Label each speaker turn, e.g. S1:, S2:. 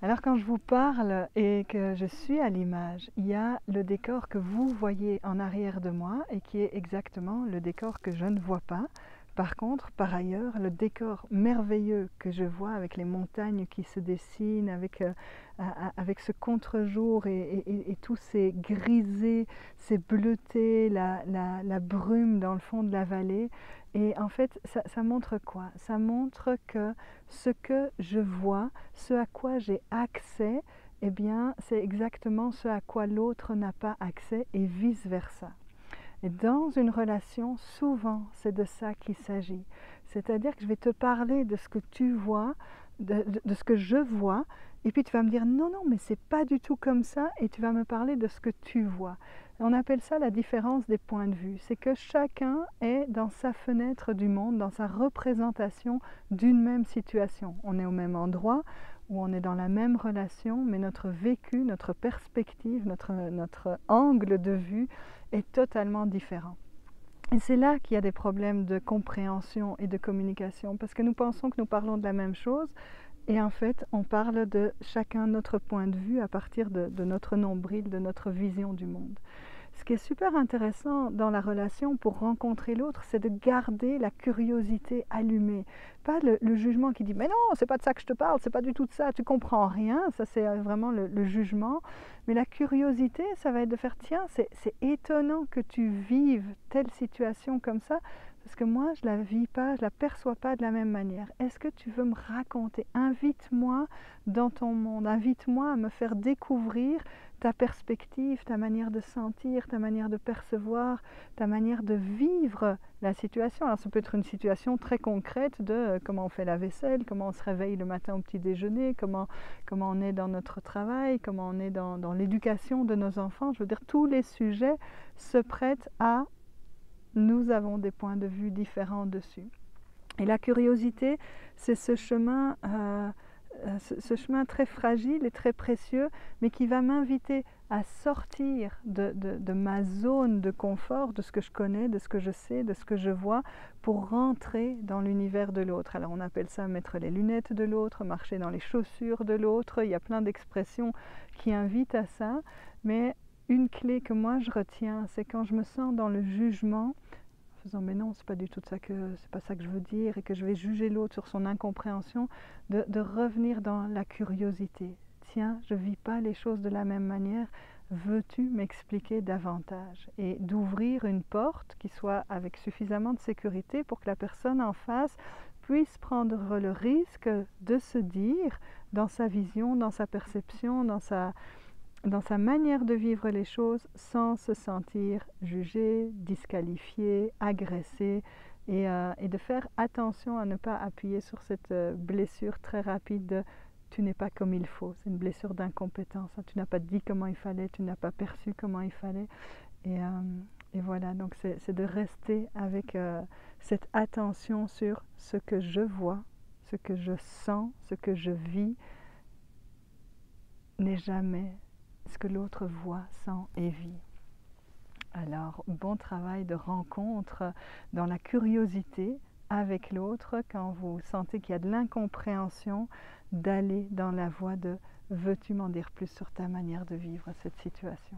S1: Alors quand je vous parle et que je suis à l'image, il y a le décor que vous voyez en arrière de moi et qui est exactement le décor que je ne vois pas. Par contre, par ailleurs, le décor merveilleux que je vois avec les montagnes qui se dessinent, avec ce contre-jour et tous ces grisés, ces bleutés, la brume dans le fond de la vallée. Et en fait, ça montre quoi? Ça montre que ce que je vois, ce à quoi j'ai accès, eh bien, c'est exactement ce à quoi l'autre n'a pas accès et vice-versa. Et dans une relation, souvent, c'est de ça qu'il s'agit. C'est-à-dire que je vais te parler de ce que tu vois, de ce que je vois, et puis tu vas me dire non, non, mais c'est pas du tout comme ça, et tu vas me parler de ce que tu vois. On appelle ça la différence des points de vue. C'est que chacun est dans sa fenêtre du monde, dans sa représentation d'une même situation. On est au même endroit, où on est dans la même relation, mais notre vécu, notre perspective, notre angle de vue est totalement différent. Et c'est là qu'il y a des problèmes de compréhension et de communication, parce que nous pensons que nous parlons de la même chose, et en fait, on parle de chacun notre point de vue à partir de notre nombril, de notre vision du monde. Ce qui est super intéressant dans la relation pour rencontrer l'autre, c'est de garder la curiosité allumée. Pas le jugement qui dit « mais non, c'est pas de ça que je te parle, c'est pas du tout de ça, tu comprends rien », ça c'est vraiment le jugement. Mais la curiosité, ça va être de faire « tiens, c'est étonnant que tu vives telle situation comme ça, parce que moi je la vis pas, je la perçois pas de la même manière. Est-ce que tu veux me raconter? Invite-moi dans ton monde, invite-moi à me faire découvrir ta perspective, ta manière de sentir, ta manière de percevoir, ta manière de vivre la situation. Alors ça peut être une situation très concrète de comment on fait la vaisselle, comment on se réveille le matin au petit déjeuner, comment on est dans notre travail, comment on est dans l'éducation de nos enfants. Je veux dire, tous les sujets se prêtent à nous avons des points de vue différents dessus. Et la curiosité, c'est ce chemin très fragile et très précieux, mais qui va m'inviter à sortir de ma zone de confort, de ce que je connais, de ce que je sais, de ce que je vois, pour rentrer dans l'univers de l'autre. Alors on appelle ça mettre les lunettes de l'autre, marcher dans les chaussures de l'autre. Il y a plein d'expressions qui invitent à ça, mais une clé que moi je retiens, c'est quand je me sens dans le jugement, en faisant mais non, c'est pas du tout c'est pas ça que je veux dire, et que je vais juger l'autre sur son incompréhension, de revenir dans la curiosité. Tiens, je vis pas les choses de la même manière, veux-tu m'expliquer davantage? Et d'ouvrir une porte qui soit avec suffisamment de sécurité pour que la personne en face puisse prendre le risque de se dire, dans sa vision, dans sa perception, dans sa manière de vivre les choses, sans se sentir jugé, disqualifié, agressé, et de faire attention à ne pas appuyer sur cette blessure très rapide de tu n'es pas comme il faut. C'est une blessure d'incompétence. Tu n'as pas dit comment il fallait, tu n'as pas perçu comment il fallait. Et voilà, donc c'est de rester avec cette attention sur ce que je vois, ce que je sens, ce que je vis, n'est jamais ce que l'autre voit, sent et vit. Alors, bon travail de rencontre dans la curiosité avec l'autre quand vous sentez qu'il y a de l'incompréhension, d'aller dans la voie de « veux-tu m'en dire plus sur ta manière de vivre cette situation ?»